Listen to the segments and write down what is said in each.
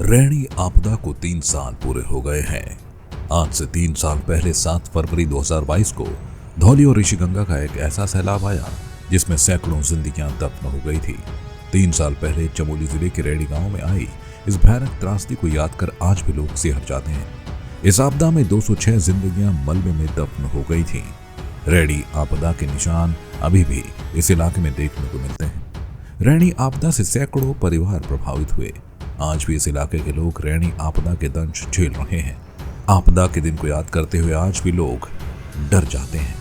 रैणी आपदा को 3 साल पूरे हो गए हैं। आज से 3 साल पहले 7 फरवरी 2022 को धौली और ऋषिगंगा का एक ऐसा सैलाब आया जिसमें सैकड़ों जिंदगियां दफन हो गई थी। 3 साल पहले चमोली जिले के रैणी गांव में आई इस भयानक त्रासदी को याद कर आज भी लोग सिहर जाते हैं। इस आपदा में 206 जिंदगियां मलबे में दफन हो गई थी। रैणी आपदा के निशान अभी भी इस इलाके में देखने को मिलते हैं। रैणी आपदा से सैकड़ों परिवार प्रभावित हुए। आज भी इस इलाके के लोग रैणी आपदा के दंश झेल रहे हैं। आपदा के दिन को याद करते हुए आज भी लोग डर जाते हैं।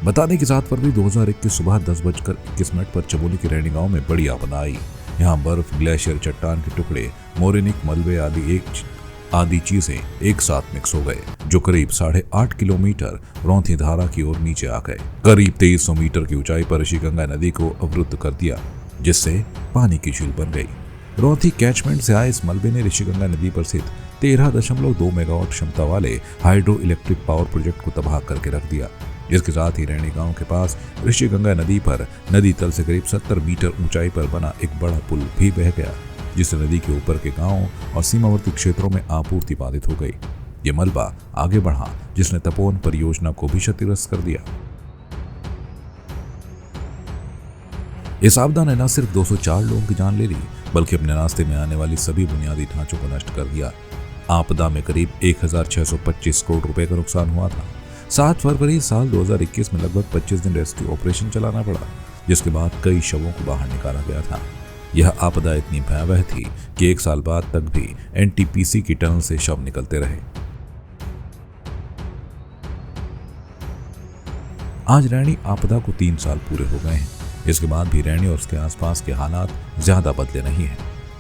बता दें कि 7 फरवरी 2021 सुबह 10:21 पर चमोली के रैणी गांव में बड़ी आपदा आई। यहां बर्फ, ग्लेशियर, चट्टान के टुकड़े, मोरेनिक मलबे आदि चीजें एक साथ मिक्स हो गए, जो करीब 8.5 किलोमीटर रौंथी धारा की ओर नीचे आ गए। करीब 2300 मीटर की ऊंचाई पर ऋषिगंगा नदी को अवरुद्ध कर दिया, जिससे पानी की झील बन गई। रौंथी कैचमेंट से आए इस मलबे ने ऋषिगंगा नदी पर स्थित 13.2 मेगावाट क्षमता वाले हाइड्रो इलेक्ट्रिक पावर प्रोजेक्ट को तबाह करके रख दिया। जिसके साथ ही रैणी गांव के पास ऋषिगंगा नदी पर नदी तल से करीब 70 मीटर ऊंचाई पर बना एक बड़ा पुल भी बह गया, जिससे नदी के ऊपर के गांवों और सीमावर्ती क्षेत्रों में आपूर्ति बाधित हो गई। ये मलबा आगे बढ़ा, जिसने तपोवन परियोजना को भी क्षतिग्रस्त कर दिया। इस आपदा ने न सिर्फ 204 लोगों की जान ले ली, बल्कि अपने रास्ते में आने वाली सभी बुनियादी ढांचों को नष्ट कर दिया। आपदा में करीब 1625 करोड़ रुपए का नुकसान हुआ था। 7 फरवरी साल 2021 में लगभग 25 दिन रेस्क्यू ऑपरेशन चलाना पड़ा, जिसके बाद कई शवों को बाहर निकाला गया था। यह आपदा इतनी भयावह थी कि 1 साल बाद तक भी एनटीपीसी की टनल से शव निकलते रहे। आज रैणी आपदा को 3 साल पूरे हो गए हैं। इसके बाद भी रैणी और उसके आसपास के हालात ज्यादा बदले नहीं हैं।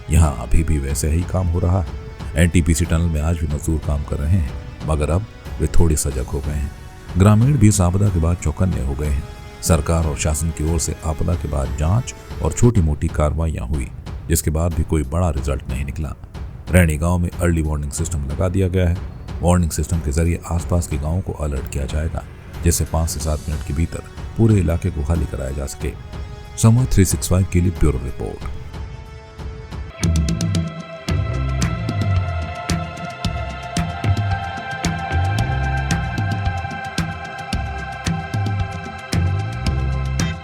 यहाँ अभी भी वैसे ही काम हो रहा है। एनटीपीसी टनल में आज भी मजदूर काम कर रहे हैं, मगर अब वे थोड़े सजग हो गए हैं। ग्रामीण भी इस आपदा के बाद चौकन्ने हो गए हैं। सरकार और शासन की ओर से आपदा के बाद जांच और छोटी मोटी कार्रवाइयां हुई, जिसके बाद भी कोई बड़ा रिजल्ट नहीं निकला। रैणी गांव में अर्ली वार्निंग सिस्टम लगा दिया गया है। वार्निंग सिस्टम के जरिए आसपास के गांवों को अलर्ट किया जाएगा, जिससे 5 से 7 मिनट के भीतर पूरे इलाके को खाली कराया जा सके। संवाद 365 के लिए ब्यूरो रिपोर्ट।